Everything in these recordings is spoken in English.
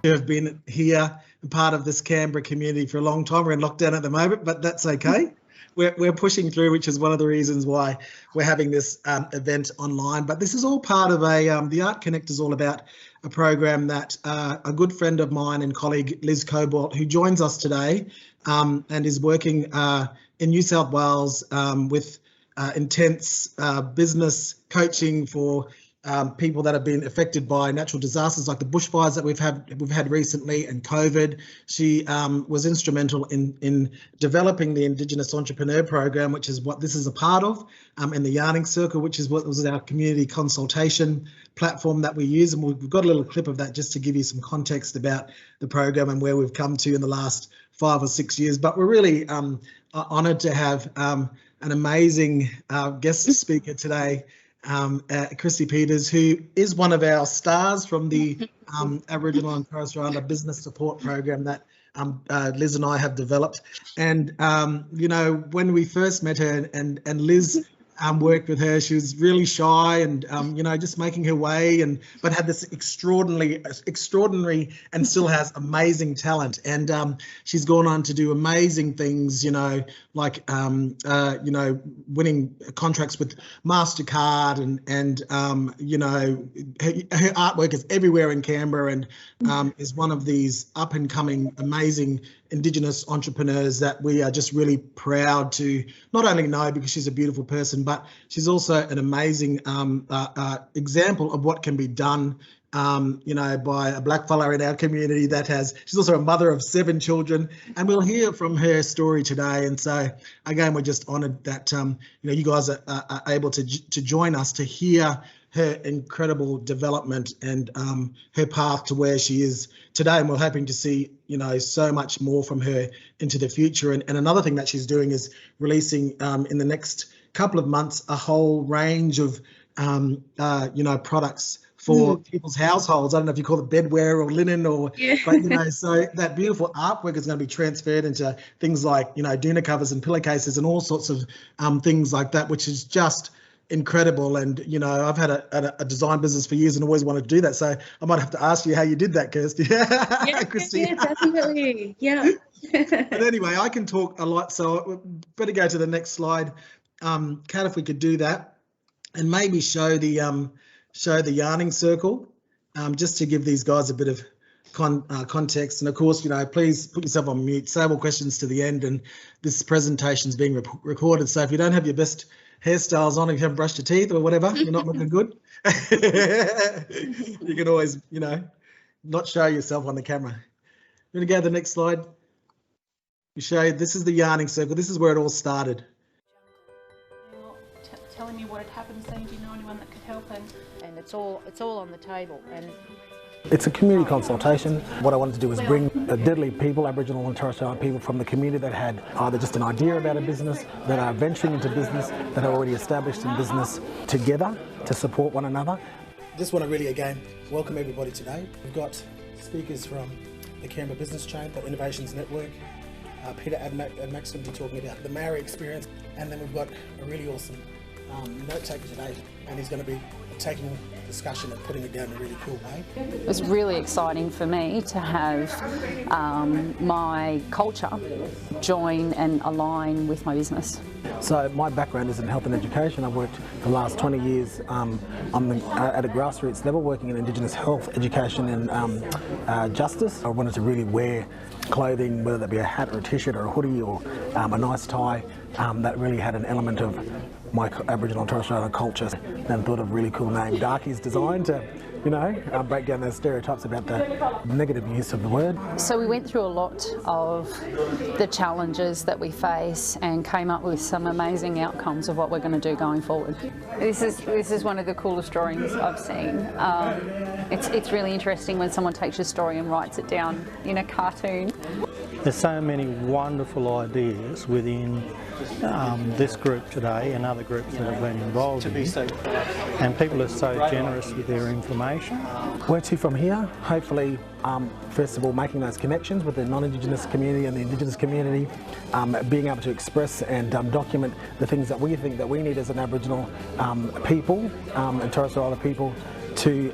who have been here and part of this Canberra community for a long time. We're in lockdown at the moment, but that's okay. We're pushing through, which is one of the reasons why we're having this event online. But this is all part of the ART Connect is all about a program that a good friend of mine and colleague, Liz Cobalt, who joins us today and is working in New South Wales with intense business coaching for people that have been affected by natural disasters like the bushfires that we've had recently and COVID. She was instrumental in developing the Indigenous Entrepreneur Program, which is what this is a part of, and the Yarning Circle, which is what was our community consultation platform that we use. And we've got a little clip of that just to give you some context about the program and where we've come to in the last 5 or 6 years. But we're really honoured to have an amazing guest speaker today, Kristie Peters, who is one of our stars from the Aboriginal and Torres Strait Islander Business Support Program that Liz and I have developed. And, you know, when we first met her and Liz worked with her, she was really shy and, you know, just making her way, but had this extraordinary and still has amazing talent. And she's gone on to do amazing things, you know, like, you know, winning contracts with MasterCard and you know, her artwork is everywhere in Canberra and is one of these up and coming amazing Indigenous entrepreneurs that we are just really proud to not only know because she's a beautiful person, but she's also an amazing example of what can be done, you know, by a black fella in our community she's also a mother of 7 children, and we'll hear from her story today. And so again, we're just honoured that, you know, you guys are able to join us to hear her incredible development and her path to where she is today. And we're hoping to see, you know, so much more from her into the future. And another thing that she's doing is releasing in the next couple of months a whole range of, you know, products for people's households. I don't know if you call it bedwear or linen or, but, you know, so that beautiful artwork is going to be transferred into things like, you know, doona covers and pillowcases and all sorts of things like that, which is just incredible. And, you know, I've had a design business for years and always wanted to do that. So I might have to ask you how you did that, Kirsty. Kristie. Yeah, definitely. Yeah. But anyway, I can talk a lot, so better go to the next slide. Kat, if we could do that and maybe show the yarning circle, just to give these guys a bit of context. And of course, you know, please put yourself on mute, save all questions to the end. And this presentation is being recorded. So if you don't have your best hairstyles on, if you haven't brushed your teeth or whatever, you're not looking good. You can always, you know, not show yourself on the camera. I'm going to go to the next slide. You show this is the yarning circle. This is where it all started. Telling me what had happened, saying, do you know anyone that could help? And it's all on the table. And it's a community consultation. What I wanted to do was bring deadly people, Aboriginal and Torres Strait Islander people from the community that had either just an idea about a business, that are venturing into business, that are already established in business, together to support one another. Just want to really again welcome everybody today. We've got speakers from the Canberra Business Chain, the Innovations Network, Peter Admax going to be talking about the Maori experience, and then we've got a really awesome note taker today, and he's going to be taking discussion and putting it down in a really cool way. it was really exciting for me to have my culture join and align with my business. So my background is in health and education. I've worked for the last 20 years at a grassroots level, working in Indigenous health, education and justice. I wanted to really wear clothing, whether that be a hat or a t-shirt or a hoodie or a nice tie, that really had an element of my Aboriginal and Torres Strait Islander culture, and thought of a really cool name, Darkies Design, to, you know, break down those stereotypes about the negative use of the word. So we went through a lot of the challenges that we face and came up with some amazing outcomes of what we're going to do going forward. This is one of the coolest drawings I've seen. It's really interesting when someone takes your story and writes it down in a cartoon. There's so many wonderful ideas within this group today and other groups that have been involved in it. And people are so generous with their information. Where to from here? Hopefully, first of all, making those connections with the non-Indigenous community and the Indigenous community, being able to express and document the things that we think that we need as an Aboriginal people and Torres Strait Islander people to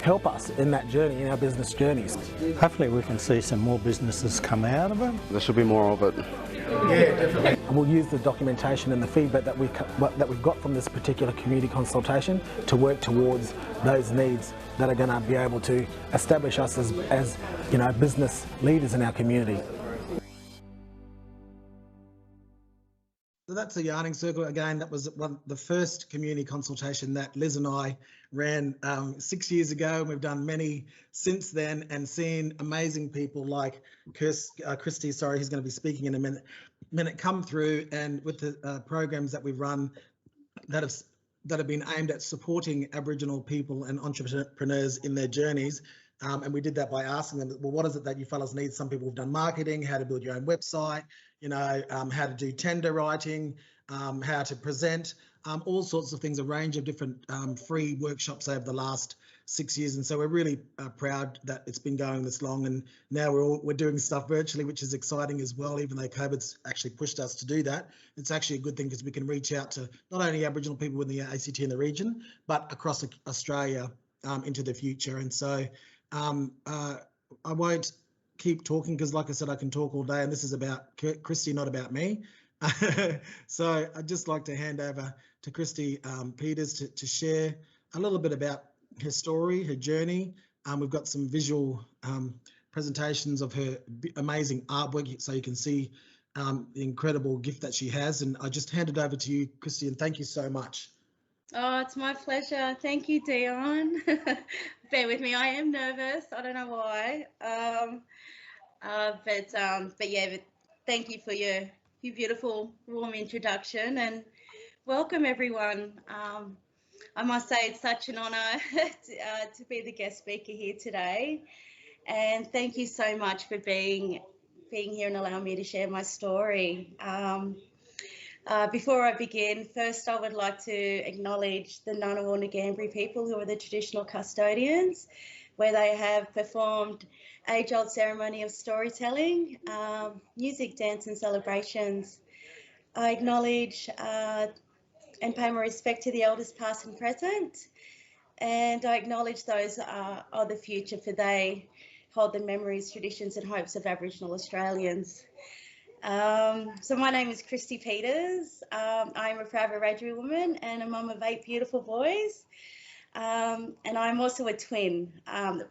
help us in that journey, in our business journeys. Hopefully we can see some more businesses come out of it. There should be more of it. Yeah, definitely. And we'll use the documentation and the feedback that we've got from this particular community consultation to work towards those needs that are going to be able to establish us as you know, business leaders in our community. So that's the yarning circle. Again, that was the first community consultation that Liz and I ran 6 years ago, and we've done many since then and seen amazing people like Christy, sorry, who's going to be speaking in a minute, come through, and with the programs that we've run that have been aimed at supporting Aboriginal people and entrepreneurs in their journeys. And we did that by asking them, well, what is it that you fellas need? Some people have done marketing, how to build your own website, you know, how to do tender writing, how to present, all sorts of things, a range of different free workshops over the last 6 years. And so we're really proud that it's been going this long, and now we're doing stuff virtually, which is exciting as well, even though COVID's actually pushed us to do that. It's actually a good thing because we can reach out to not only Aboriginal people in the ACT in the region, but across Australia into the future. And so I won't keep talking because, like I said, I can talk all day, and this is about Christy, not about me. So I'd just like to hand over to Kristie Peters to share a little bit about her story, her journey. We've got some visual presentations of her amazing artwork so you can see the incredible gift that she has. And I just hand it over to you, Kristie, and thank you so much. Oh, it's my pleasure. Thank you, Dion. Bear with me, I am nervous. I don't know why. But yeah, thank you for your beautiful, warm introduction, and welcome everyone. I must say it's such an honour to be the guest speaker here today, and thank you so much for being here and allowing me to share my story. Before I begin, first I would like to acknowledge the Ngunnawal Ngambri people, who are the traditional custodians, where they have performed age-old ceremony of storytelling, music, dance and celebrations. I acknowledge and pay my respect to the elders past and present, and I acknowledge those are the future, for they hold the memories, traditions and hopes of Aboriginal Australians. So my name is Kristie Peters. I am a proud Wiradjuri woman and a mum of 8 beautiful boys. And I'm also a twin,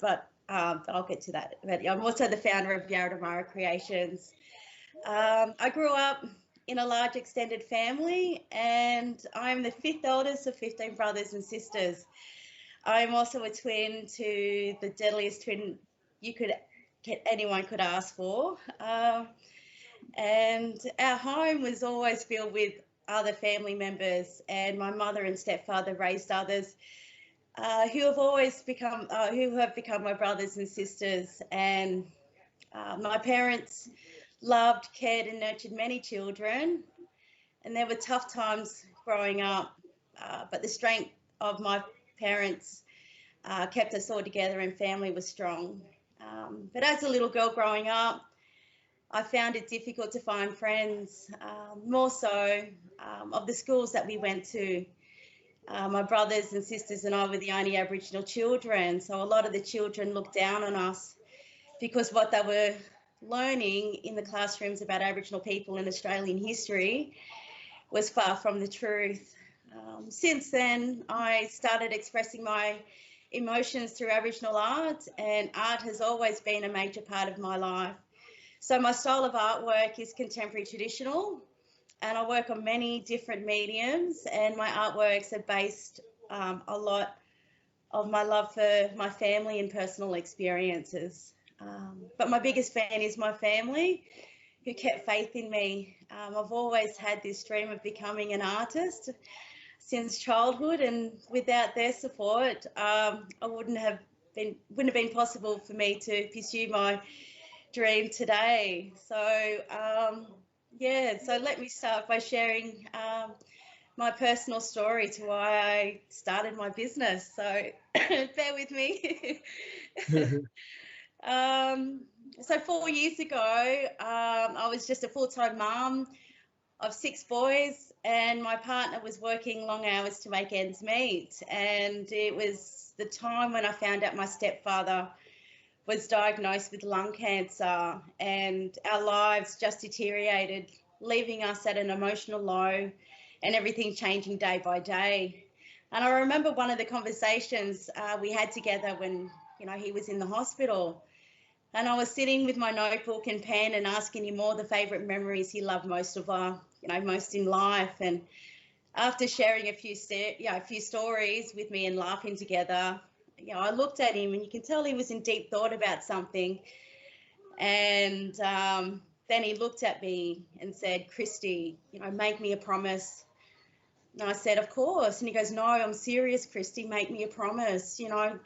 but I'll get to that. But I'm also the founder of Yerra Creations. I grew up in a large extended family, and I'm the 5th oldest of 15 brothers and sisters. I'm also a twin to the deadliest twin anyone could ask for. And our home was always filled with other family members, and my mother and stepfather raised others who have become my brothers and sisters. And my parents loved, cared and nurtured many children, and there were tough times growing up, but the strength of my parents kept us all together, and family was strong. But as a little girl growing up, I found it difficult to find friends, more so of the schools that we went to. My brothers and sisters and I were the only Aboriginal children, so a lot of the children looked down on us because what they were learning in the classrooms about Aboriginal people and Australian history was far from the truth. Since then, I started expressing my emotions through Aboriginal art, and art has always been a major part of my life. So my style of artwork is contemporary traditional, and I work on many different mediums, and my artworks are based a lot of my love for my family and personal experiences. But my biggest fan is my family, who kept faith in me. I've always had this dream of becoming an artist since childhood, and without their support, it wouldn't have been possible for me to pursue my dream today. So yeah, so let me start by sharing my personal story to why I started my business. So bear with me. So 4 years ago, I was just a full-time mum of 6 boys, and my partner was working long hours to make ends meet. And it was the time when I found out my stepfather was diagnosed with lung cancer, and our lives just deteriorated, leaving us at an emotional low and everything changing day by day. And I remember one of the conversations we had together when, you know, he was in the hospital, and I was sitting with my notebook and pen and asking him all the favourite memories he loved most of most in life. And after sharing a few stories with me and laughing together, you know, I looked at him and you can tell he was in deep thought about something. And then he looked at me and said, "Christy, you know, make me a promise." And I said, "Of course." And he goes, "No, I'm serious, Christy, make me a promise. You know,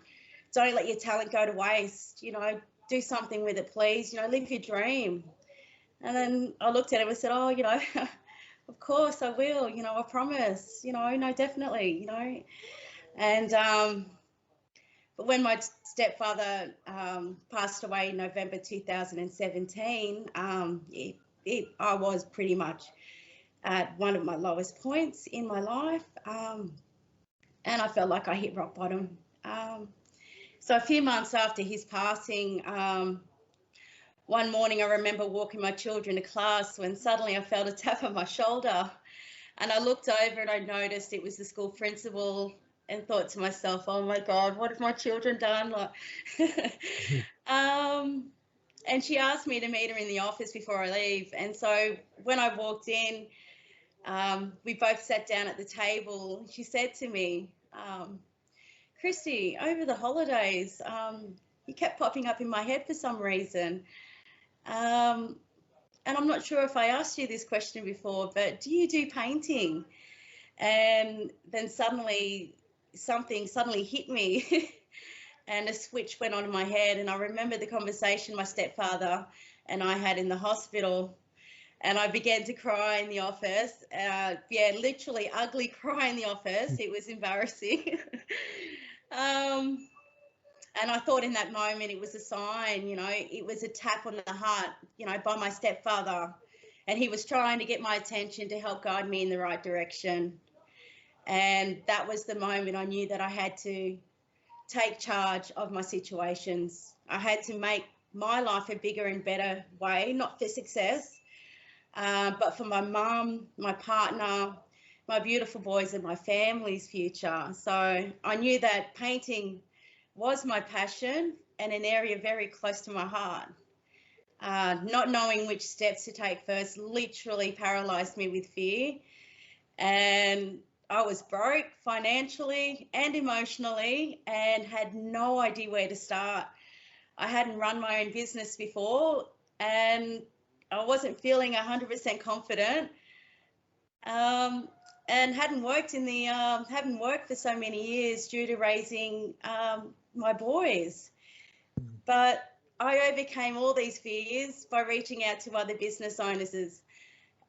don't let your talent go to waste. You know, do something with it, please. You know, live your dream." And then I looked at him and said, "Oh, you know, of course I will. You know, I promise. You know, no, definitely. You know." And but when my stepfather passed away in November 2017, I was pretty much at one of my lowest points in my life, and I felt like I hit rock bottom. So a few months after his passing, one morning I remember walking my children to class when suddenly I felt a tap on my shoulder, and I looked over and I noticed it was the school principal, and thought to myself, "Oh my God, what have my children done?" Like, and she asked me to meet her in the office before I leave. And so when I walked in, we both sat down at the table. She said to me, "Christy, over the holidays, you kept popping up in my head for some reason. And I'm not sure if I asked you this question before, but do you do painting?" And then something suddenly hit me and a switch went on in my head. And I remember the conversation my stepfather and I had in the hospital, and I began to cry in the office. Literally ugly cry in the office. It was embarrassing. And I thought in that moment it was a sign, you know, it was a tap on the heart, you know, by my stepfather, and he was trying to get my attention to help guide me in the right direction. And that was the moment I knew that I had to take charge of my situations. I had to make my life a bigger and better way, not for success, but for my mum, my partner, my beautiful boys, and my family's future. So I knew that painting was my passion and an area very close to my heart. Not knowing which steps to take first literally paralysed me with fear, and I was broke financially and emotionally and had no idea where to start. I hadn't run my own business before, and I wasn't feeling 100% confident, and hadn't worked for so many years due to raising my boys. But I overcame all these fears by reaching out to other business owners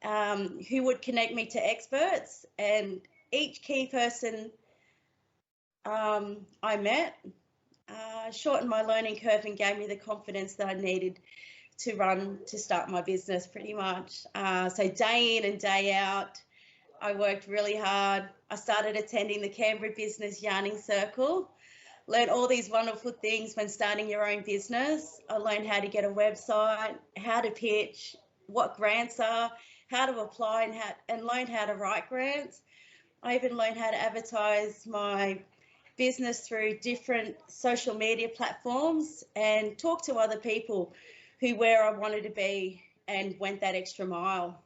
who would connect me to experts, and each key person I met shortened my learning curve and gave me the confidence that I needed to start my business pretty much. So day in and day out, I worked really hard. I started attending the Canberra Business Yarning Circle, learned all these wonderful things when starting your own business. I learned how to get a website, how to pitch, what grants are, how to apply, and learned how to write grants. I even learned how to advertise my business through different social media platforms and talk to other people where I wanted to be and went that extra mile.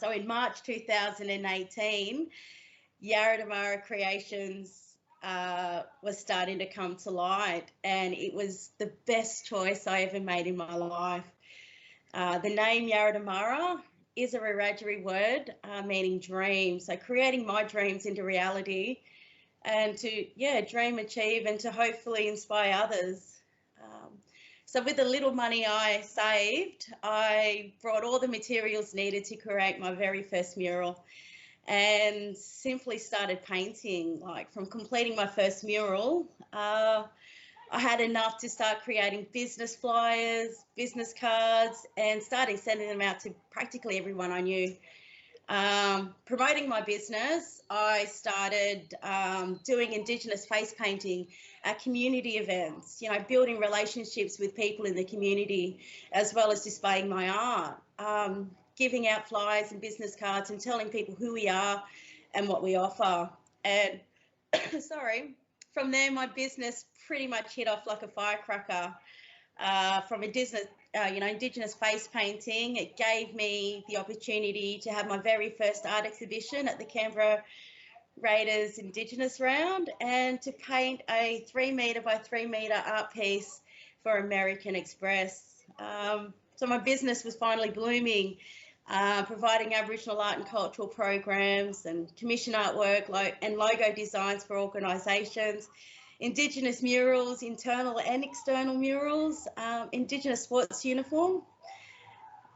So in March 2018, Yerra Creations was starting to come to light, and it was the best choice I ever made in my life. The name Yerra is a Wiradjuri word meaning dream. So creating my dreams into reality, and to dream, achieve, and to hopefully inspire others. So with the little money I saved, I brought all the materials needed to create my very first mural, and simply started painting. Like, from completing my first mural, I had enough to start creating business flyers, business cards, and starting sending them out to practically everyone I knew. Promoting my business, I started doing Indigenous face painting at community events, you know, building relationships with people in the community, as well as displaying my art, giving out flyers and business cards and telling people who we are and what we offer. And sorry, from there, my business pretty much hit off like a firecracker. From Indigenous face painting, it gave me the opportunity to have my very first art exhibition at the Canberra Raiders Indigenous round, and to paint a 3 metre by 3 metre art piece for American Express. So my business was finally blooming, providing Aboriginal art and cultural programs and commission artwork and logo designs for organisations, Indigenous murals, internal and external murals, Indigenous sports uniform.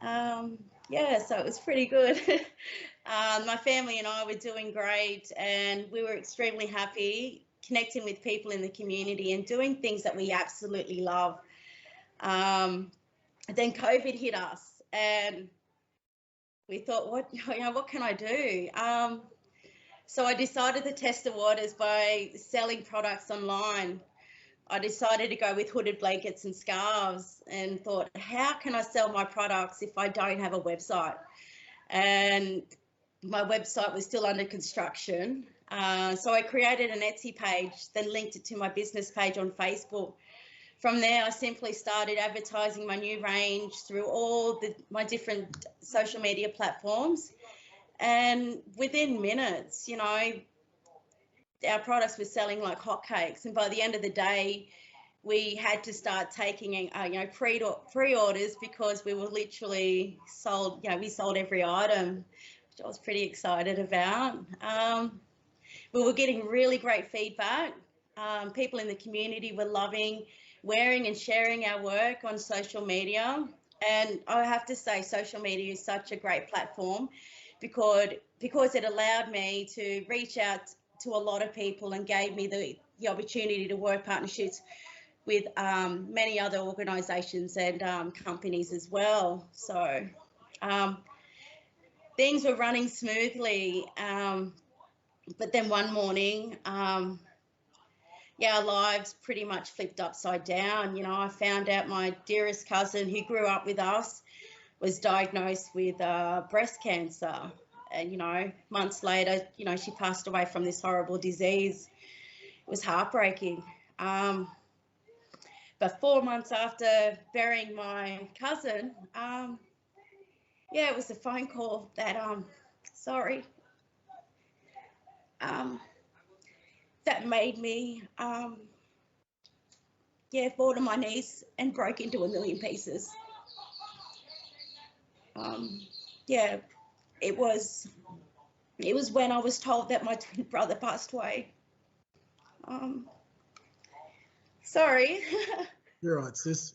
Yeah, so it was pretty good. My family and I were doing great, and we were extremely happy connecting with people in the community and doing things that we absolutely love. Then COVID hit us, and we thought, what can I do? So I decided to test the waters by selling products online. I decided to go with hooded blankets and scarves, and thought, how can I sell my products if I don't have a website? And my website was still under construction. So I created an Etsy page, then linked it to my business page on Facebook. From there, I simply started advertising my new range through all my different social media platforms. And within minutes, you know, our products were selling like hotcakes. And by the end of the day, we had to start taking, pre-orders, because we were literally sold, we sold every item, which I was pretty excited about. We were getting really great feedback. People in the community were loving wearing and sharing our work on social media. And I have to say, social media is such a great platform, because it allowed me to reach out to a lot of people and gave me the opportunity to work partnerships with many other organisations and companies as well. So things were running smoothly, but then one morning, our lives pretty much flipped upside down. You know, I found out my dearest cousin, who grew up with us, was diagnosed with breast cancer. And, you know, months later, you know, she passed away from this horrible disease. It was heartbreaking. But 4 months after burying my cousin, it was a phone call that, that made me, fall to my knees and broke into a million pieces. It was when I was told that my twin brother passed away. Sorry. You're right, sis.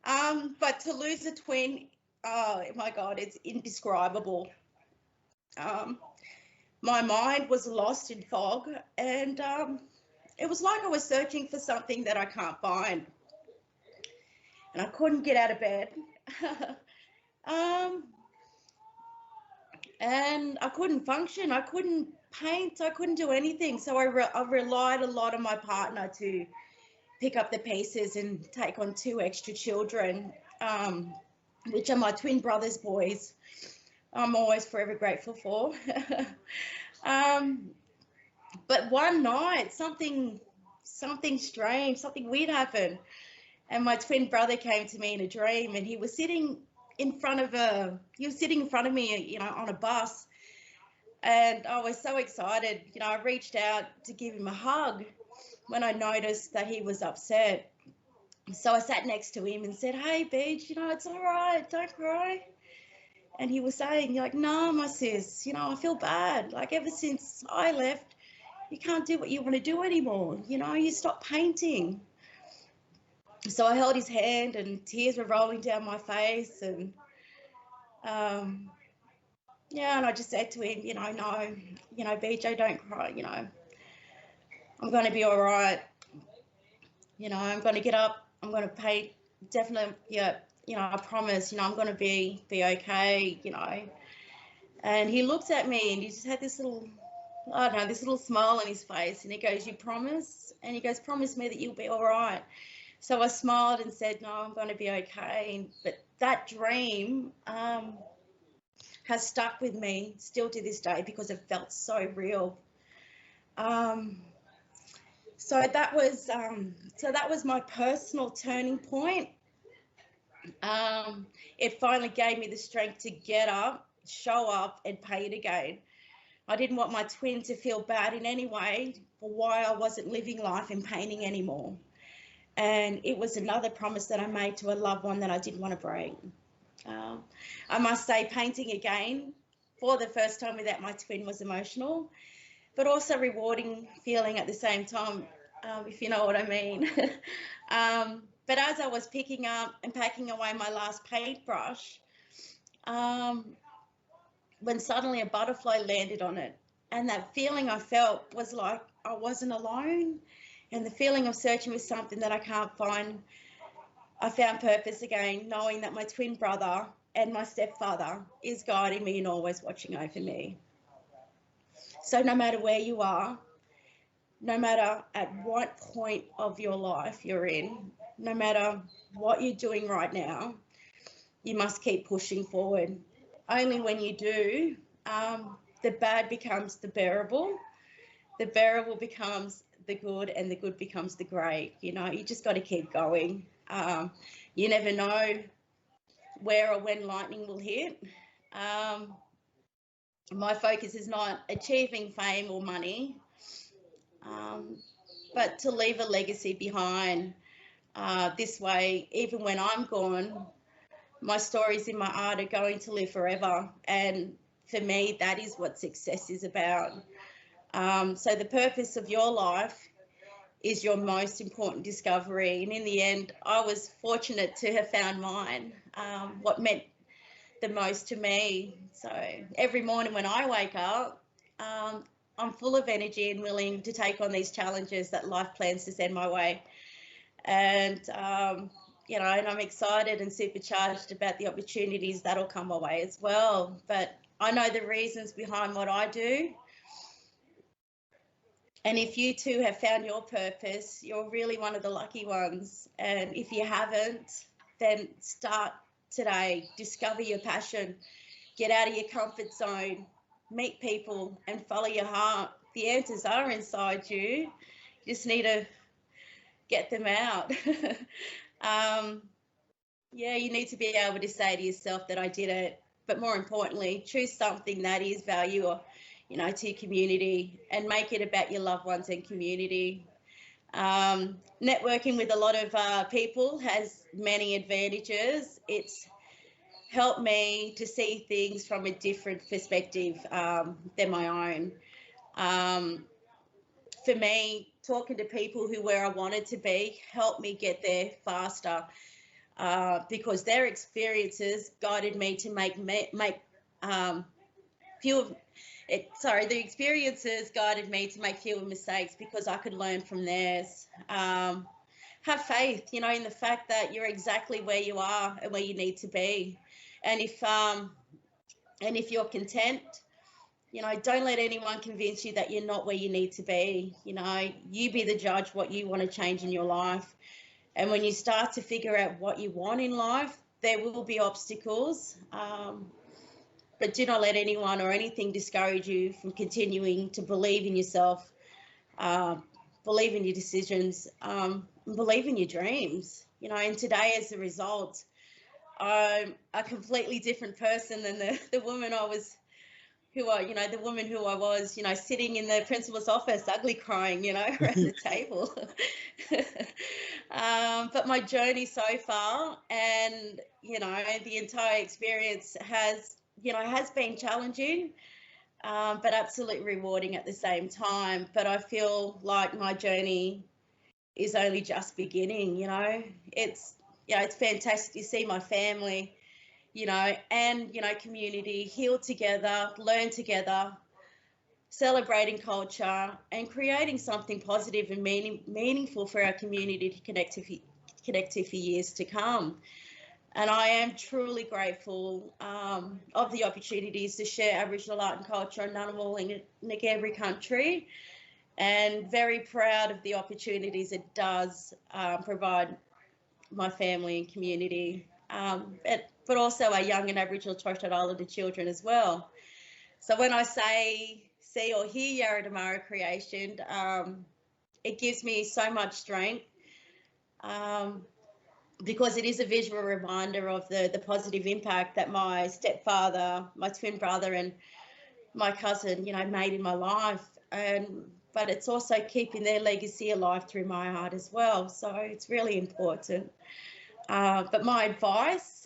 But to lose a twin, oh my God, it's indescribable. My mind was lost in fog, and it was like I was searching for something that I can't find. And I couldn't get out of bed. And I couldn't function. I couldn't paint. I couldn't do anything. So I relied a lot on my partner to pick up the pieces and take on 2 extra children, which are my twin brother's boys. I'm always forever grateful for. But one night, something strange, something weird happened. And my twin brother came to me in a dream, and he was sitting in front of me, you know, on a bus. And I was so excited, you know, I reached out to give him a hug when I noticed that he was upset. So I sat next to him and said, "Hey, Beach, you know, it's all right, don't cry." And he was saying, like, "No, my sis, you know, I feel bad. Like, ever since I left, you can't do what you want to do anymore. You know, you stopped painting." So I held his hand, and tears were rolling down my face, and and I just said to him, "No, BJ, don't cry, I'm going to be all right." you know, I'm going to get up, I'm going to pay, definitely, yeah, you know, I promise, you know, I'm going to be okay, you know. And he looked at me and he just had this little, I don't know, this little smile on his face, and he goes, you promise? And he goes, promise me that you'll be all right. So I smiled and said, no, I'm going to be okay. But that dream has stuck with me still to this day because it felt so real. So that was my personal turning point. It finally gave me the strength to get up, show up, and paint again. I didn't want my twin to feel bad in any way for why I wasn't living life in painting anymore. And it was another promise that I made to a loved one that I didn't want to break. I must say, painting again for the first time without my twin was emotional, but also rewarding feeling at the same time, if you know what I mean. But as I was picking up and packing away my last paintbrush, when suddenly a butterfly landed on it, and that feeling I felt was like I wasn't alone, and the feeling of searching for something that I can't find, I found purpose again, knowing that my twin brother and my stepfather is guiding me and always watching over me. So no matter where you are, no matter at what point of your life you're in, no matter what you're doing right now, you must keep pushing forward. Only when you do, the bad becomes the bearable becomes the good, and the good becomes the great. You know, you just got to keep going. You never know where or when lightning will hit. My focus is not achieving fame or money, but to leave a legacy behind. This way, even when I'm gone, my stories in my art are going to live forever. And for me, that is what success is about. So the purpose of your life is your most important discovery. And in the end, I was fortunate to have found mine, what meant the most to me. So every morning when I wake up, I'm full of energy and willing to take on these challenges that life plans to send my way. And, you know, and I'm excited and supercharged about the opportunities that'll come my way as well. But I know the reasons behind what I do. And if you too have found your purpose, you're really one of the lucky ones. And if you haven't, then start today. Discover your passion. Get out of your comfort zone. Meet people and follow your heart. The answers are inside you. You just need to get them out. Yeah, you need to be able to say to yourself that I did it. But more importantly, choose something that is value or, you know, to your community, and make it about your loved ones and community. Networking with a lot of people has many advantages. It's helped me to see things from a different perspective than my own. For me, talking to people who where I wanted to be helped me get there faster, because their experiences guided me to the experiences guided me to make fewer mistakes because I could learn from theirs. Have faith, you know, in the fact that you're exactly where you are and where you need to be. And if you're content, you know, don't let anyone convince you that you're not where you need to be. You know, you be the judge what you want to change in your life. And when you start to figure out what you want in life, there will be obstacles. But do not let anyone or anything discourage you from continuing to believe in yourself, believe in your decisions, believe in your dreams. You know, and today as a result, I'm a completely different person than the woman I was, the woman who I was, you know, sitting in the principal's office, ugly crying, you know, around the table. But my journey so far, and, you know, the entire experience has been challenging, but absolutely rewarding at the same time. But I feel like my journey is only just beginning. You know, it's fantastic to see my family, you know, and, you know, community heal together, learn together, celebrating culture and creating something positive and meaningful for our community to connect to for years to come. And I am truly grateful of the opportunities to share Aboriginal art and culture in Ngunnawal and Ngambri country, and very proud of the opportunities it does provide my family and community, but also our young and Aboriginal and Torres Strait Islander children as well. So when I say see or hear Yerra Damara creation, it gives me so much strength, because it is a visual reminder of the positive impact that my stepfather, my twin brother and my cousin, made in my life. But it's also keeping their legacy alive through my art as well. So it's really important. But my advice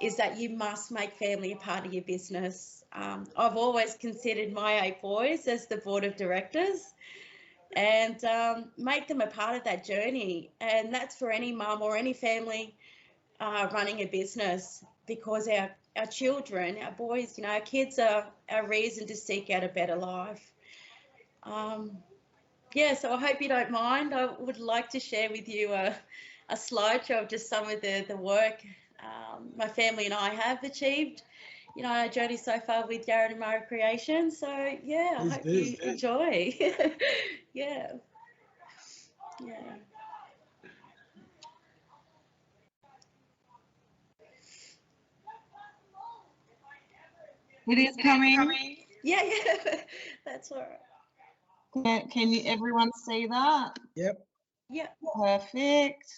is that you must make family a part of your business. I've always considered my 8 boys as the board of directors, and make them a part of that journey. And that's for any mum or any family running a business, because our children, our boys, our kids are our reason to seek out a better life. Yeah, so I hope you don't mind. I would like to share with you a slideshow of just some of the work my family and I have achieved, our journey so far with Yerra Damara creation. So yeah, I hope you enjoy. Yeah. It is coming. Yeah, that's all right. Can you everyone see that? Yep. Yeah. Perfect.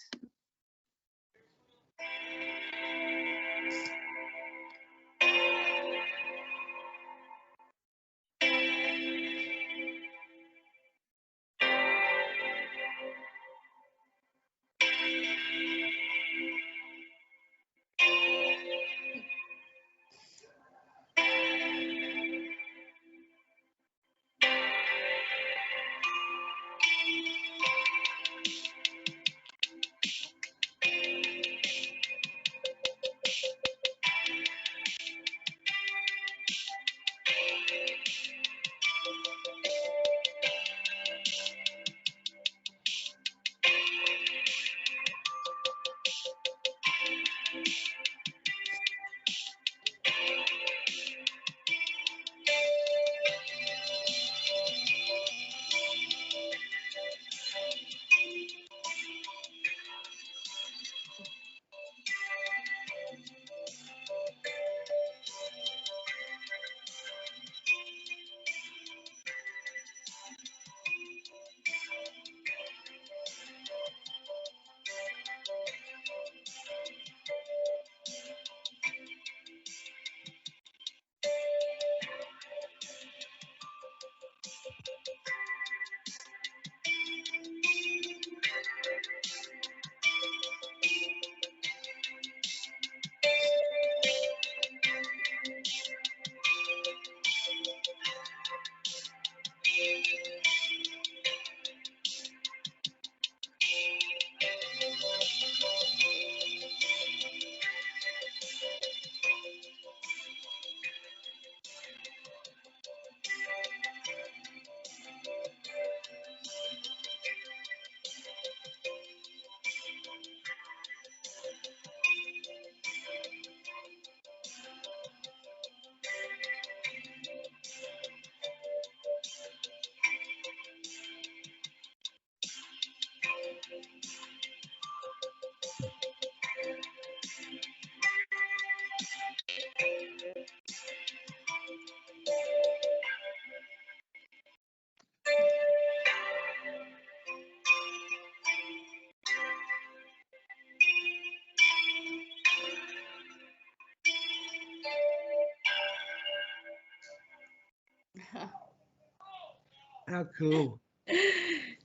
How cool.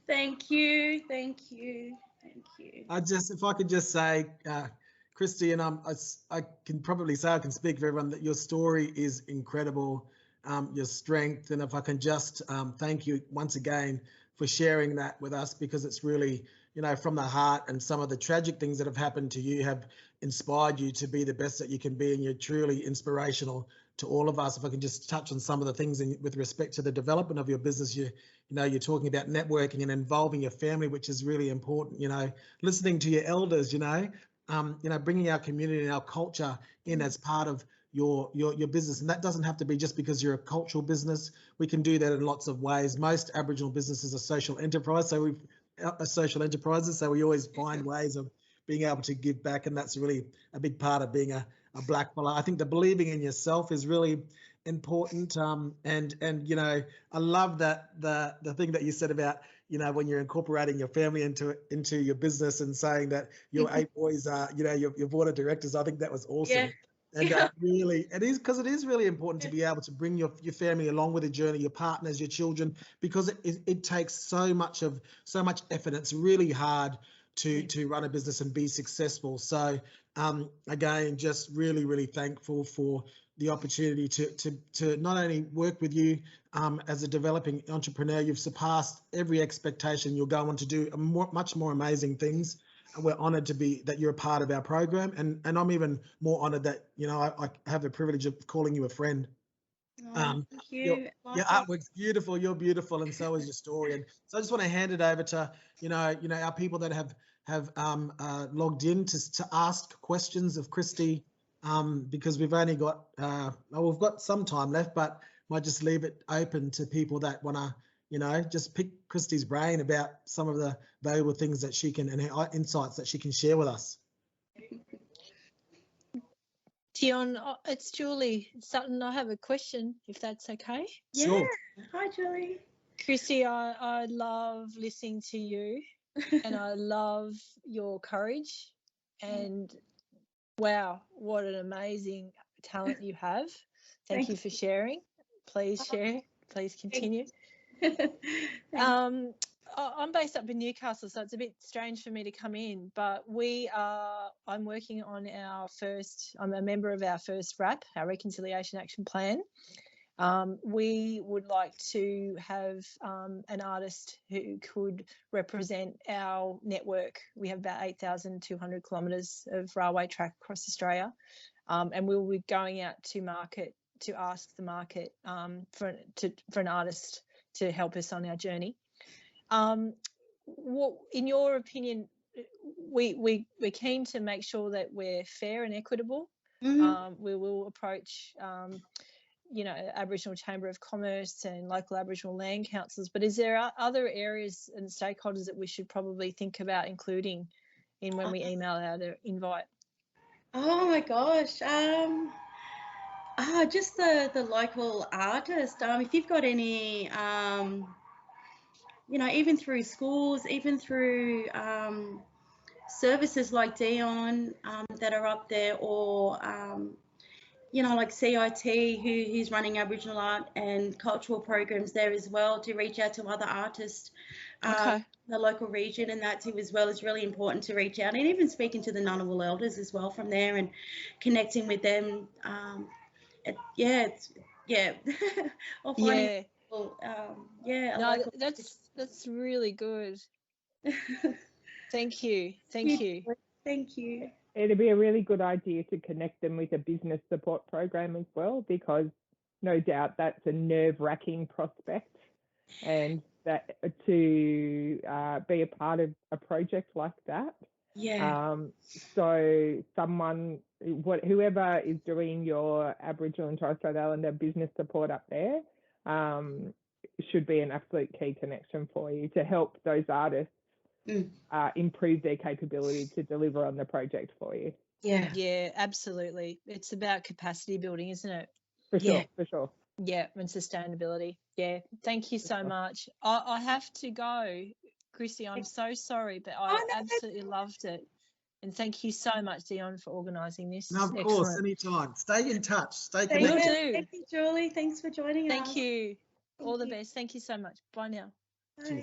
Thank you. If I could just say, Christy, and I can probably say, I can speak for everyone, that your story is incredible, your strength. And if I can just thank you once again for sharing that with us, because it's really, from the heart, and some of the tragic things that have happened to you have inspired you to be the best that you can be, and you're truly inspirational all of us. If I can just touch on some of the things with respect to the development of your business, you're talking about networking and involving your family, which is really important. Listening to your elders. Bringing our community and our culture in as part of your business, and that doesn't have to be just because you're a cultural business. We can do that in lots of ways. Most Aboriginal businesses are social enterprises, so we always find ways of being able to give back, and that's really a big part of being a black fella. I think the believing in yourself is really important, and I love that the thing that you said about when you're incorporating your family into your business and saying that your 8 boys are your board of directors. I think that was awesome. Yeah. And really, it is really important to be able to bring your family along with the journey, your partners, your children, because it takes so much effort. It's really hard to run a business and be successful. So again, just really, really thankful for the opportunity to not only work with you as a developing entrepreneur. You've surpassed every expectation. You'll go on to do much more amazing things. And we're honoured that you're a part of our program, and I'm even more honoured that I have the privilege of calling you a friend. Thank you. Your artwork's beautiful. You're beautiful, and so is your story. And so I just want to hand it over to our people that have logged in to ask questions of Christy, because we've only got we've got some time left, but might just leave it open to people that want to just pick Christy's brain about some of the valuable things that she can and her insights that she can share with us. Dion, it's Julie Sutton. I have a question, if that's okay. Yeah. Sure. Hi, Julie. Christy, I love listening to you and I love your courage, and wow, what an amazing talent you have. Thank you for sharing. Please share. Please continue. I'm based up in Newcastle, so it's a bit strange for me to come in, but I'm working on I'm a member of our first RAP, our Reconciliation Action Plan. We would like to have an artist who could represent our network. We have about 8,200 kilometres of railway track across Australia, and we'll be going out to market to ask the market for an artist to help us on our journey. What, in your opinion, we're keen to make sure that we're fair and equitable. Mm-hmm. We will approach, Aboriginal Chamber of Commerce and local Aboriginal land councils, but is there other areas and stakeholders that we should probably think about including in when we email out an invite? Oh my gosh. Just the local artist. If you've got any, even through schools, even through services like Dion that are up there, or like CIT, who's running Aboriginal art and cultural programs there as well, to reach out to other artists, the local region, and that too as well is really important to reach out, and even speaking to the Ngunnawal elders as well from there and connecting with them. Or finding people, that's really good. Thank you. Thank you. It'd be a really good idea to connect them with a business support program as well, because no doubt that's a nerve-wracking prospect, and that to be a part of a project like that. Yeah. So whoever is doing your Aboriginal and Torres Strait Islander business support up there should be an absolute key connection for you to help those artists improve their capability to deliver on the project for you. Yeah, absolutely. It's about capacity building, isn't it? For sure. Yeah, and sustainability. Yeah, thank you so much. I have to go, Christy. I'm so sorry, but I absolutely loved it. And thank you so much, Dion, for organising this. No, of course, anytime. Stay in touch. Stay connected. Will do. Thank you, Julie. Thanks for joining us. Thank you. All the best. Thank you so much. Bye now. Bye.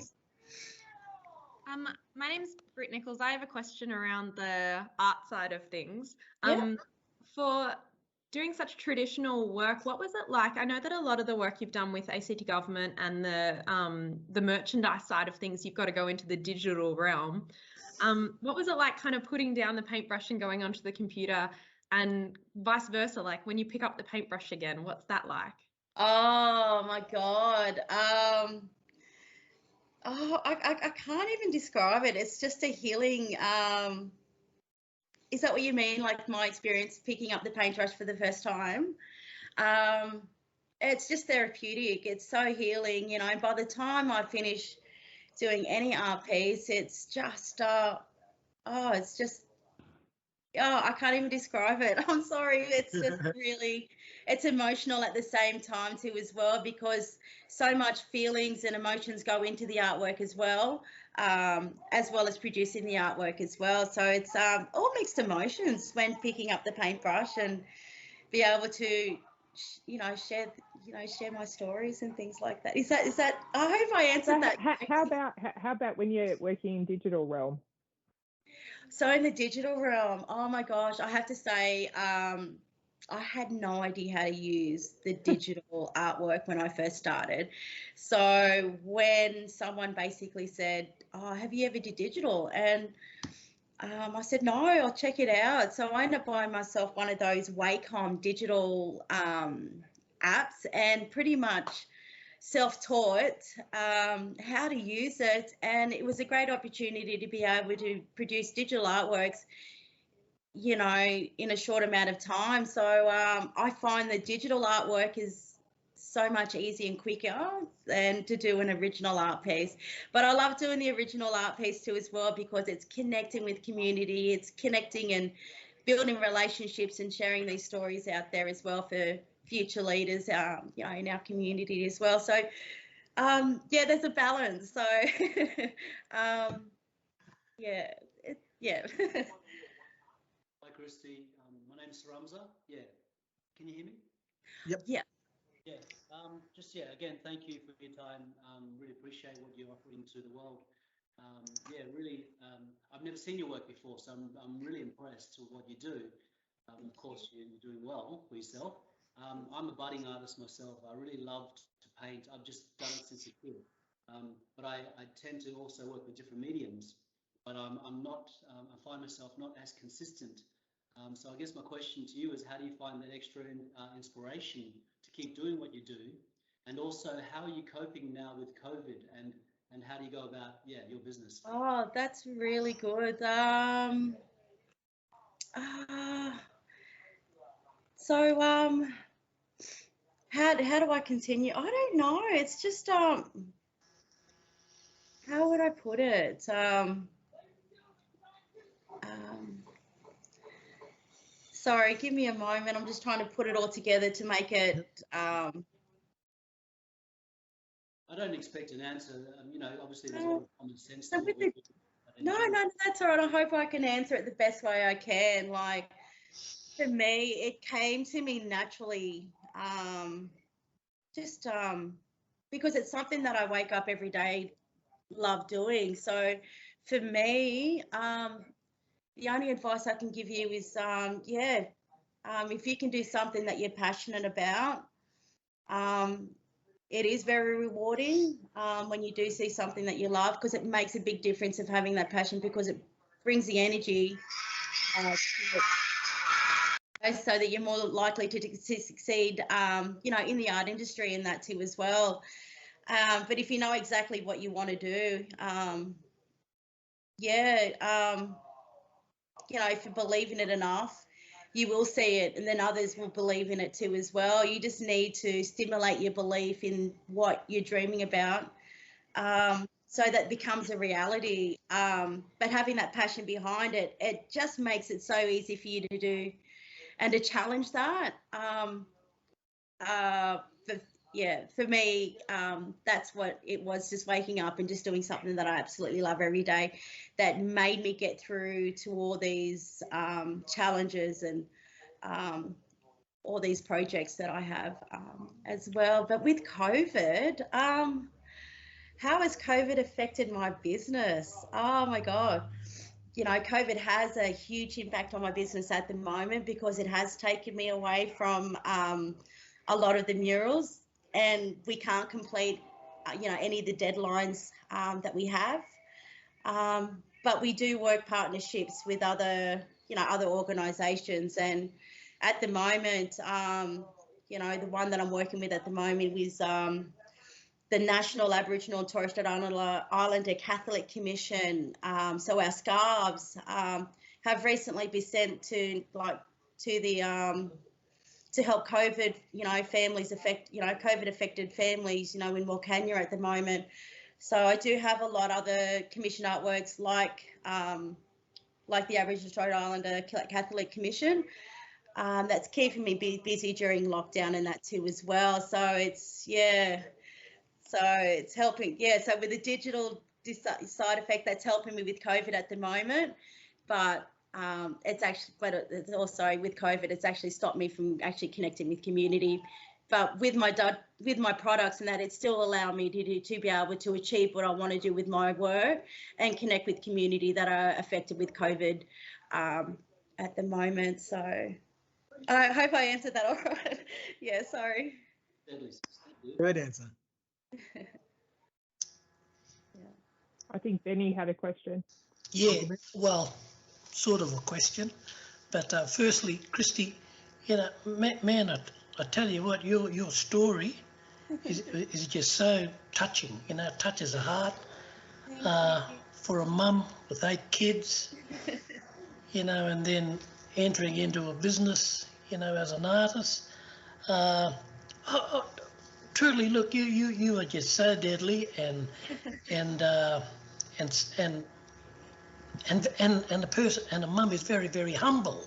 My name's Britt Nichols. I have a question around the art side of things. For doing such traditional work, what was it like? I know that a lot of the work you've done with ACT Government and the merchandise side of things, you've got to go into the digital realm. What was it like kind of putting down the paintbrush and going onto the computer And vice versa, like when you pick up the paintbrush again, what's that like? Oh my God. I can't even describe it. It's just a healing. Is that what you mean? Like my experience picking up the paintbrush for the first time? It's just therapeutic. It's so healing, you know. By the time I finish doing any art piece, it's just, I can't even describe it. I'm sorry. It's just really, it's emotional at the same time too as well, because so much feelings and emotions go into the artwork as well as producing the artwork as well. So it's all mixed emotions when picking up the paintbrush and be able to, share my stories and things like that. Is that? I hope I answered that. How about when you're working in digital realm? So in the digital realm, oh my gosh, I have to say, I had no idea how to use the digital artwork when I first started. So when someone basically said, "Oh, have you ever did digital?" and I said, "No, I'll check it out." So I ended up buying myself one of those Wacom digital apps and pretty much self-taught how to use it, and it was a great opportunity to be able to produce digital artworks, you know, in a short amount of time. So I find that digital artwork is so much easier and quicker than to do an original art piece. But I love doing the original art piece too as well, because it's connecting with community, it's connecting and building relationships and sharing these stories out there as well for future leaders, you know, in our community as well. So, yeah, there's a balance. So, yeah. Hi, Christy. My name's Ramza. Yeah. Can you hear me? Yep. Yeah. Yeah. Again, thank you for your time. Really appreciate what you're offering to the world. Really, I've never seen your work before, so I'm really impressed with what you do. Of course, you're doing well for yourself. I'm a budding artist myself. I really loved to paint. I've just done it since a kid. But I tend to also work with different mediums. But I'm not. I find myself not as consistent. So I guess my question to you is, how do you find that extra inspiration to keep doing what you do? And also, how are you coping now with COVID? And how do you go about your business? Oh, that's really good. How do I continue? I don't know. It's just how would I put it? Sorry, give me a moment. I'm just trying to put it all together to make it. I don't expect an answer. You know, obviously there's a lot of common sense to what we do. No, that's all right. I hope I can answer it the best way I can. Like, for me, it came to me naturally, because it's something that I wake up every day, love doing. So for me, the only advice I can give you is, if you can do something that you're passionate about, it is very rewarding when you do see something that you love, because it makes a big difference of having that passion, because it brings the energy so that you're more likely to succeed, you know, in the art industry and that too as well. But if you know exactly what you want to do, you know, if you believe in it enough, you will see it, and then others will believe in it too as well. You just need to stimulate your belief in what you're dreaming about, so that becomes a reality. But having that passion behind it, it just makes it so easy for you to do and to challenge that. For me, that's what it was, just waking up and just doing something that I absolutely love every day, that made me get through to all these challenges and all these projects that I have as well. But with COVID, how has COVID affected my business? Oh my God. You know, COVID has a huge impact on my business at the moment, because it has taken me away from a lot of the murals, and we can't complete, you know, any of the deadlines that we have. But we do work partnerships with other other organisations. And at the moment, the one that I'm working with at the moment is the National Aboriginal and Torres Strait Islander Catholic Commission. So our scarves have recently been sent to help COVID, families COVID affected families, in Wilcannia at the moment. So I do have a lot of other commission artworks like the Aboriginal and Torres Strait Islander Catholic Commission. That's keeping me busy during lockdown and that too as well. So it's helping. So with the digital side effect, that's helping me with COVID at the moment. But it's also with COVID, it's actually stopped me from actually connecting with community. But with my products and that, it's still allowed me to be able to achieve what I want to do with my work and connect with community that are affected with COVID at the moment. So I hope I answered that all right. Yeah, sorry. Great answer. I think Benny had a question. Yeah, well, sort of a question, but firstly, Christy, man, I tell you what, your story is just so touching. It touches the heart. For a mum with 8 kids, and then entering into a business, as an artist. Truly, look, you are just so deadly, and a person and a mum is very, very humble,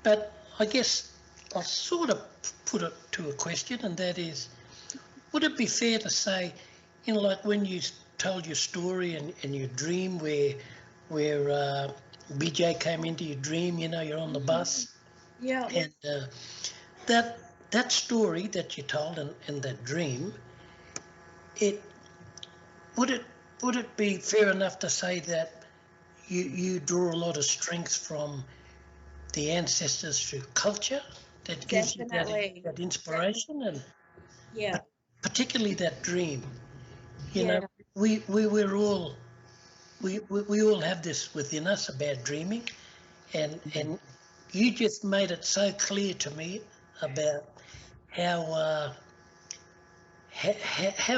but I guess I'll sort of put it to a question, and that is, would it be fair to say, like when you told your story and your dream where BJ came into your dream, you're on the bus, and that story that you told and that dream, would it be fair enough to say that you draw a lot of strength from the ancestors through culture that gives you that inspiration, and particularly that dream? We're all we all have this within us about dreaming, and you just made it so clear to me about how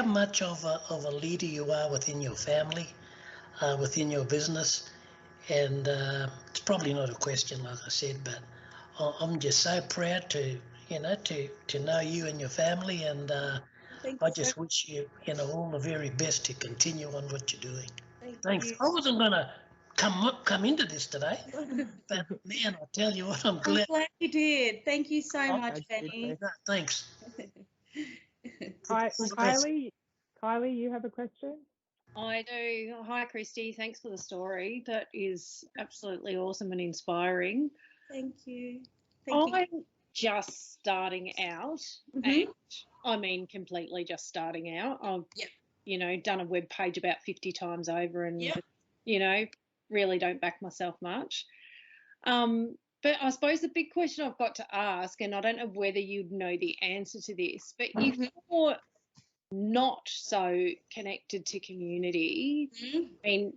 much of a leader you are within your family, within your business, and it's probably not a question, like I said, but I'm just so proud to know you and your family, and I just wish you all the very best to continue on what you're doing. Thanks. I wasn't going to come into this today, but man, I tell you what, I'm glad you did. Thank you so much, Benny. Thanks. Kylie, you have a question? I do. Hi, Christy. Thanks for the story. That is absolutely awesome and inspiring. Thank you. I'm just starting out, and I mean completely just starting out. I've, done a web page about 50 times over, and really don't back myself much. But I suppose the big question I've got to ask, and I don't know whether you'd know the answer to this, but if you're not so connected to community, I mean,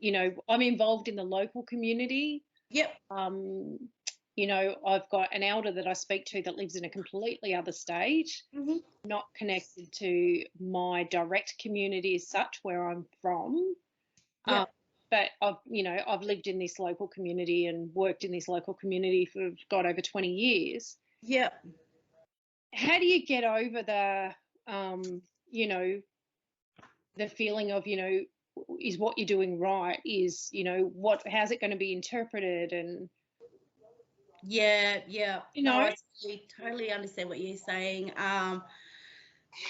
I'm involved in the local community. I've got an elder that I speak to that lives in a completely other state, not connected to my direct community as such, where I'm from. But I've lived in this local community and worked in this local community for over 20 years. How do you get over the the feeling of, is what you're doing right? Is, how's it going to be interpreted? And I totally understand what you're saying.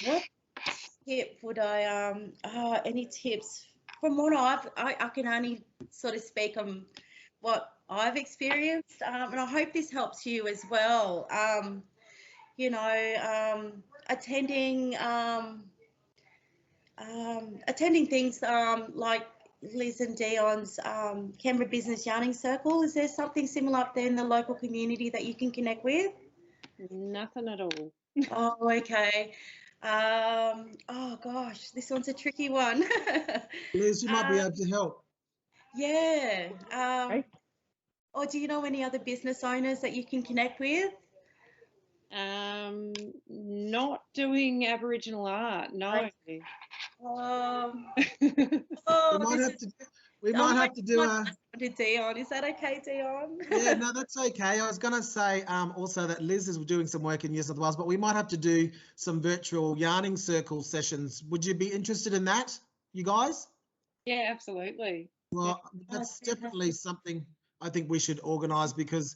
What tip would I any tips? From what I can only sort of speak on what I've experienced, and I hope this helps you as well. Attending things like Liz and Dion's Canberra Business Yarning Circle. Is there something similar up there in the local community that you can connect with? Nothing at all. Oh, okay. Oh gosh, this one's a tricky one. Liz, you might be able to help. Or do you know any other business owners that you can connect with? Not doing Aboriginal art, no. We might have to do a. Dion, is that okay, Dion? Yeah, no, that's okay. I was going to say also that Liz is doing some work in New South Wales, but we might have to do some virtual yarning circle sessions. Would you be interested in that, you guys? Yeah, absolutely. Well, that's definitely something I think we should organise because,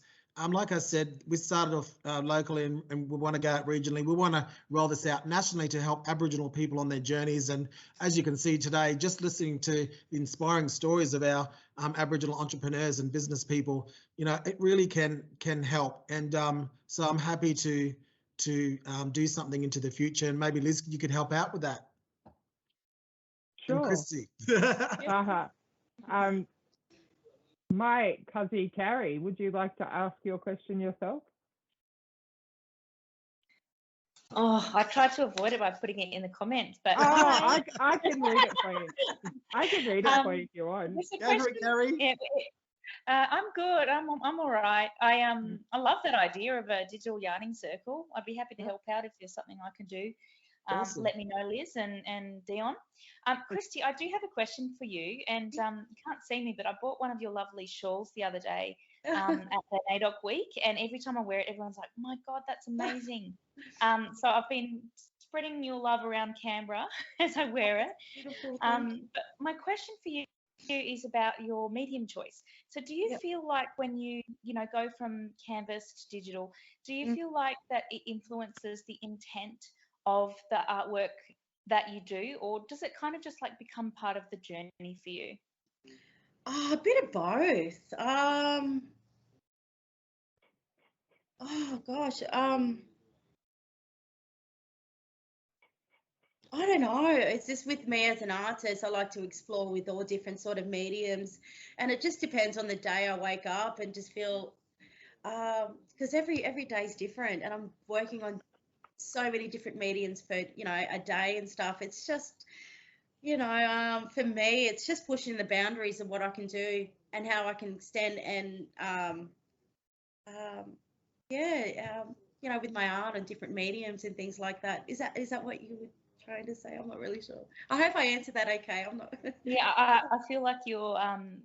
like I said, we started off locally and we want to go out regionally. We want to roll this out nationally to help Aboriginal people on their journeys. And as you can see today, just listening to the inspiring stories of our Aboriginal entrepreneurs and business people, you know, it really can help. And so I'm happy to do something into the future. And maybe Liz, you could help out with that. Sure. And Kristie. My cousin Carrie, would you like to ask your question yourself? Oh, I tried to avoid it by putting it in the comments, but I can read it for you. I can read it for you if you want. Carrie. Yeah, I'm good. I'm all right. I love that idea of a digital yarning circle. I'd be happy to help out if there's something I can do. Awesome. Let me know, Liz and Dion. Kristie, I do have a question for you, and you can't see me, but I bought one of your lovely shawls the other day at the NAIDOC week, and every time I wear it, everyone's like, "My God, that's amazing!" So I've been spreading your love around Canberra as I wear it. Beautiful. But my question for you is about your medium choice. So do you feel like when you go from canvas to digital, do you feel like that it influences the intent of the artwork that you do, or does it kind of just like become part of the journey for you? Oh, a bit of both. Oh gosh. I don't know. It's just with me as an artist, I like to explore with all different sort of mediums, and it just depends on the day I wake up and just feel, because every day is different, and I'm working on so many different mediums for a day and stuff. It's just for me, it's just pushing the boundaries of what I can do and how I can extend and with my art and different mediums and things like that. Is that what you were trying to say? I'm not really sure. I hope I answered that okay. I'm not. Yeah, I feel like you're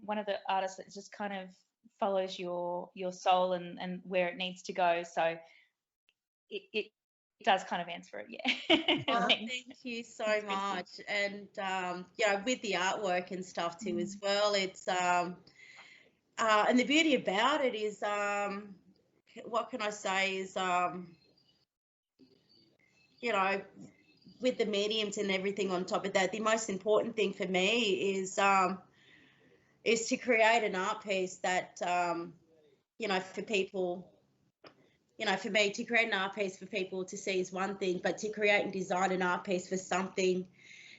one of the artists that just kind of follows your soul and where it needs to go. So it does kind of answer it, yeah. Oh, thank you so much. And with the artwork and stuff too as well, it's and the beauty about it is what can I say is with the mediums and everything on top of that, the most important thing for me is to create an art piece that for people. For me, to create an art piece for people to see is one thing, but to create and design an art piece for something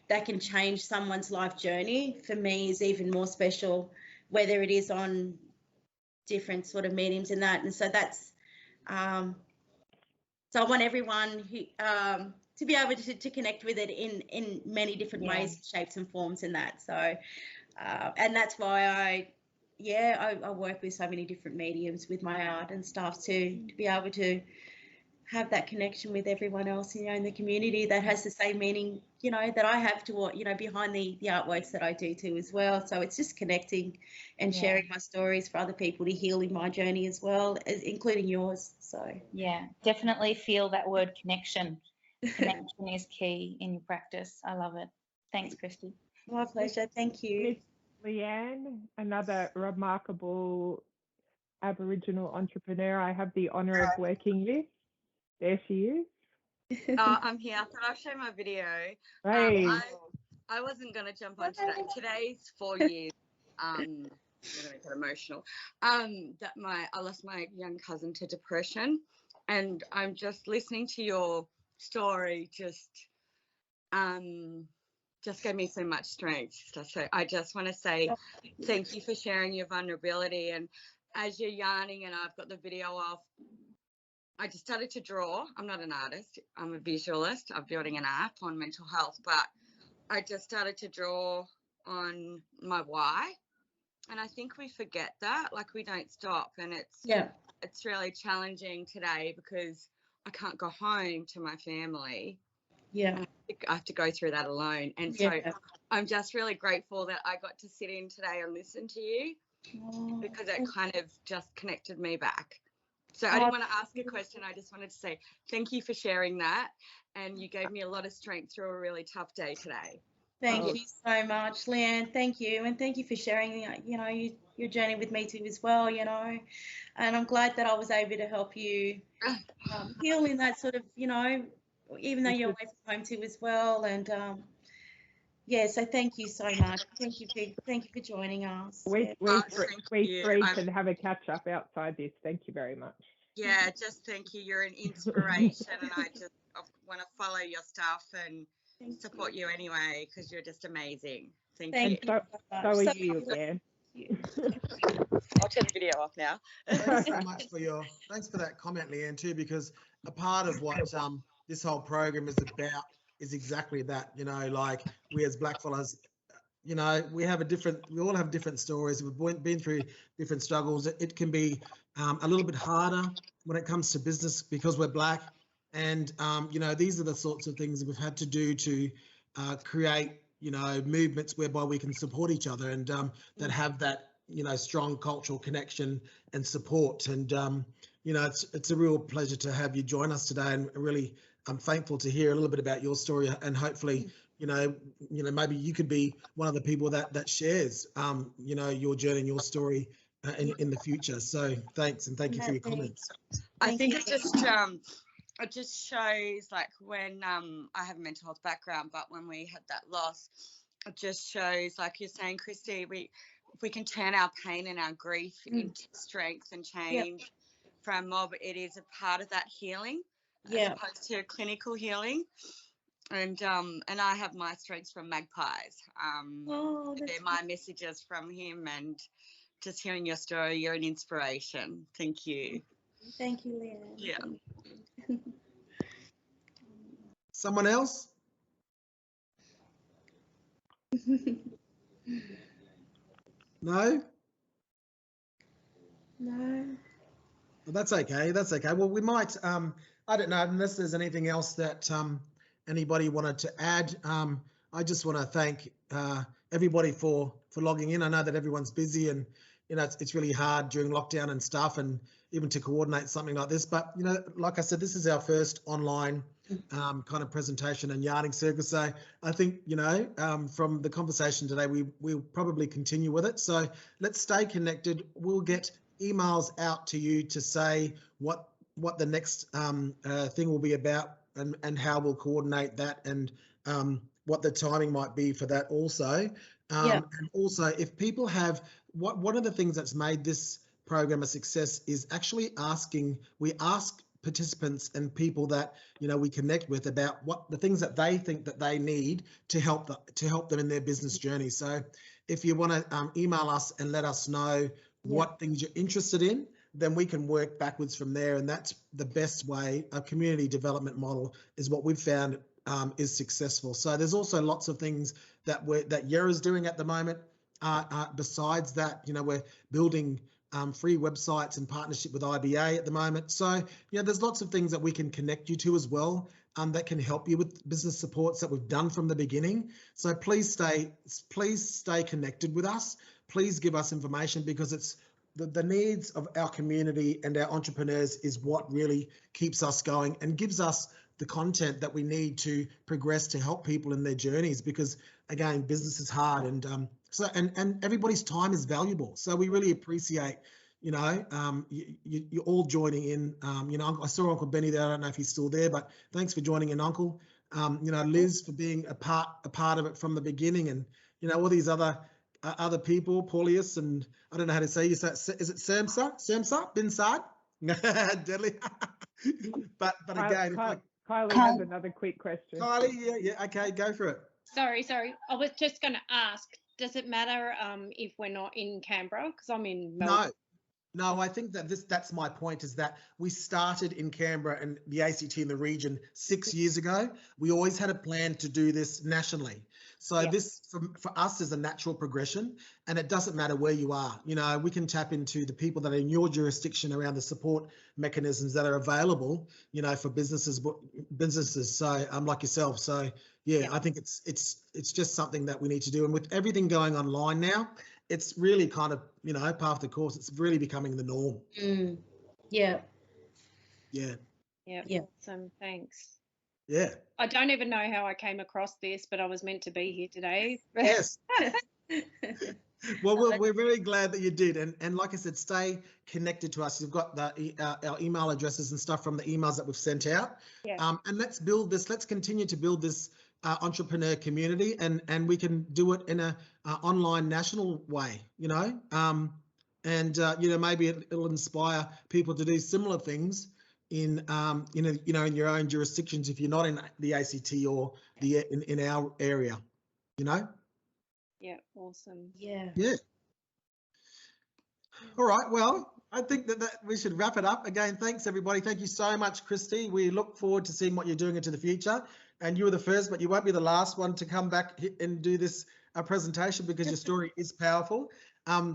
that can change someone's life journey, for me, is even more special, whether it is on different sort of mediums and that. And so that's, so I want everyone who, to be able to connect with it in many different ways, shapes and forms and that. So, and that's why I work with so many different mediums with my art and stuff to be able to have that connection with everyone else, in the community that has the same meaning, that I have to what, behind the artworks that I do too as well. So it's just connecting and sharing my stories for other people to heal in my journey as well, including yours. So yeah, definitely feel that word connection. Connection is key in your practice. I love it. Thanks, Kristie. My pleasure. Thank you. Leanne, another remarkable Aboriginal entrepreneur I have the honour of working with. There she is. I'm here. I thought I'll show my video. Hey. I wasn't going to jump on today. Today's 4 years. I'm going to get emotional. That I lost my young cousin to depression, and I'm just listening to your story. Just gave me so much strength. So I just want to say thank you for sharing your vulnerability. And as you're yarning, and I've got the video off, I just started to draw. I'm not an artist. I'm a visualist. I'm building an app on mental health, but I just started to draw on my why. And I think we forget that, like we don't stop, and it's really challenging today because I can't go home to my family. Yeah. I have to go through that alone. And so I'm just really grateful that I got to sit in today and listen to you because it kind of just connected me back. So I didn't want to ask a question. I just wanted to say thank you for sharing that. And you gave me a lot of strength through a really tough day today. Thank you so much, Leanne. Thank you. And thank you for sharing, you know, your journey with me too as well, you know. And I'm glad that I was able to help you heal in that sort of, you know, even though you're away from home too as well. And so thank you so much. Thank you for joining us. We three can have a catch up outside this. Thank you very much. Yeah, just thank you. You're an inspiration, and I want to follow your stuff and support you anyway because you're just amazing. Thank you. So are you, Leanne. I'll turn the video off now. Thanks so much thanks for that comment, Leanne, too, because a part of what this whole program is about is exactly that. You know, like we as blackfellas, you know, we all have different stories. We've been through different struggles. It can be a little bit harder when it comes to business because we're black. And, you know, these are the sorts of things that we've had to do to create, you know, movements whereby we can support each other and that have that, you know, strong cultural connection and support. And, you know, it's a real pleasure to have you join us today, and really I'm thankful to hear a little bit about your story, and hopefully, you know, maybe you could be one of the people that shares, you know, your journey and your story in the future. So thanks, and thank you for your comments. I think it just shows, like, when I have a mental health background, but when we had that loss, it just shows, like you're saying, Christy, if we can turn our pain and our grief into strength and change for our mob, it is a part of that healing as opposed to clinical healing. And I have my strengths from magpies. They're my messages from him, and just hearing your story, you're an inspiration. Thank you. Thank you, Leanne. Yeah. Someone else? No? No. Well, that's okay. That's okay. Well, we might, I don't know, unless there's anything else that anybody wanted to add. I just want to thank everybody for logging in. I know that everyone's busy, and, you know, it's really hard during lockdown and stuff, and even to coordinate something like this. But, you know, like I said, this is our first online kind of presentation and yarning circus. So I think, you know, from the conversation today, we'll probably continue with it. So let's stay connected. We'll get emails out to you to say what the next thing will be about, and how we'll coordinate that, and what the timing might be for that also. And also, if people have, one of the things that's made this program a success is actually we ask participants and people that, you know, we connect with about what the things that they think that they need to help them in their business journey. So if you want to email us and let us know what things you're interested in, then we can work backwards from there. And that's the best way. A community development model is what we've found is successful. So there's also lots of things that Yerra's doing at the moment. Besides that, you know, we're building free websites in partnership with IBA at the moment. So, you know, there's lots of things that we can connect you to as well, that can help you with business supports that we've done from the beginning. So please stay connected with us. Please give us information, because it's the needs of our community and our entrepreneurs is what really keeps us going and gives us the content that we need to progress to help people in their journeys. Because again, business is hard, and and everybody's time is valuable. So we really appreciate, you know, you're all joining in. You know, I saw Uncle Benny there. I don't know if he's still there, but thanks for joining in, Uncle. You know, Liz for being a part of it from the beginning, and, you know, all these other people, Paulius, and I don't know how to say. Is it Samsa bin Saad? Deadly. but again, Kylie has another quick question. Kylie, yeah, okay, go for it. Sorry. I was just going to ask, does it matter if we're not in Canberra? Because I'm in Melbourne. No, I think that that's my point, is that we started in Canberra and the ACT in the region 6 years ago. We always had a plan to do this nationally. So this for us is a natural progression, and it doesn't matter where you are. You know, we can tap into the people that are in your jurisdiction around the support mechanisms that are available, you know, for businesses. So like yourself. So yeah, I think it's just something that we need to do. And with everything going online now, it's really kind of, you know, part of the course. It's really becoming the norm. Yeah. Yeah. Awesome. Thanks. Yeah. I don't even know how I came across this, but I was meant to be here today. Yes. Well, we're very glad that you did. And like I said, stay connected to us. You've got our email addresses and stuff from the emails that we've sent out. And let's build this. Let's continue to build this entrepreneur community, and we can do it in a online national way, you know, and you know, maybe it'll inspire people to do similar things in in your own jurisdictions if you're not in the ACT or in our area, you know. Yeah, awesome. Yeah. All right, well, I think that we should wrap it up. Again, thanks everybody. Thank you so much, Christy. We look forward to seeing what you're doing into the future. And you were the first, but you won't be the last one to come back and do this presentation, because your story is powerful.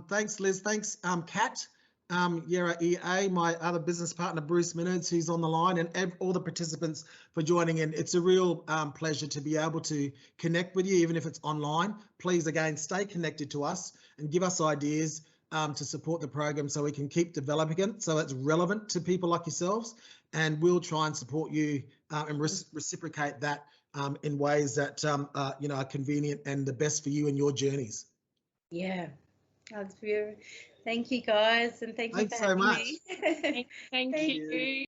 Thanks, Liz. Thanks, Kat, Yerra EA, my other business partner, Bruce Minards, who's on the line, and all the participants for joining in. It's a real pleasure to be able to connect with you, even if it's online. Please, again, stay connected to us and give us ideas to support the program so we can keep developing it so it's relevant to people like yourselves, and we'll try and support you and reciprocate that in ways that you know, are convenient and the best for you and your journeys. Yeah, that's beautiful. Thank you guys, and thank you for so having much. me. Thank you.